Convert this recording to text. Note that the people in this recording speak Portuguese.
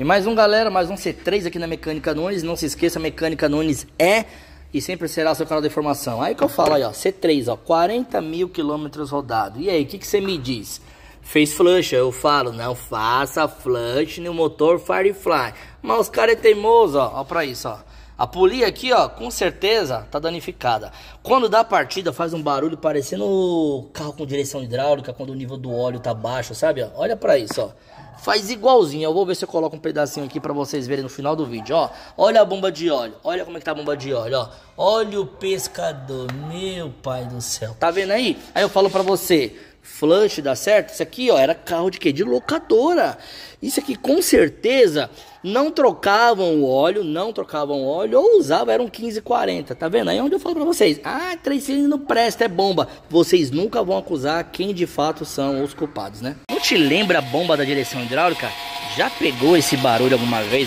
E mais um, galera, mais um C3 aqui na Mecânica Nunes. Não se esqueça, Mecânica Nunes é e sempre será o seu canal de informação. Aí que eu falo aí, ó, C3, ó, 40 mil quilômetros rodados. E aí, o que você me diz? Fez flush? Eu falo, não faça flush no motor Firefly. Mas os caras é teimoso, ó pra isso, ó. A polia aqui, ó, com certeza tá danificada. Quando dá partida, faz um barulho parecendo carro com direção hidráulica, quando o nível do óleo tá baixo, sabe? Ó, olha pra isso, ó. Faz igualzinho. Eu vou ver se eu coloco um pedacinho aqui pra vocês verem no final do vídeo, ó. Olha a bomba de óleo. Olha como é que tá a bomba de óleo, ó. Olha o pescador. Meu pai do céu. Tá vendo aí? Aí eu falo pra você... Flush dá certo? Isso aqui, ó, era carro de quê? De locadora. Isso aqui com certeza não trocavam o óleo, ou usavam, era um 1540, tá vendo? Aí é onde eu falo pra vocês, 3 cilindros não presta, é bomba. Vocês nunca vão acusar quem de fato são os culpados, né? Não te lembra a bomba da direção hidráulica? Já pegou esse barulho alguma vez?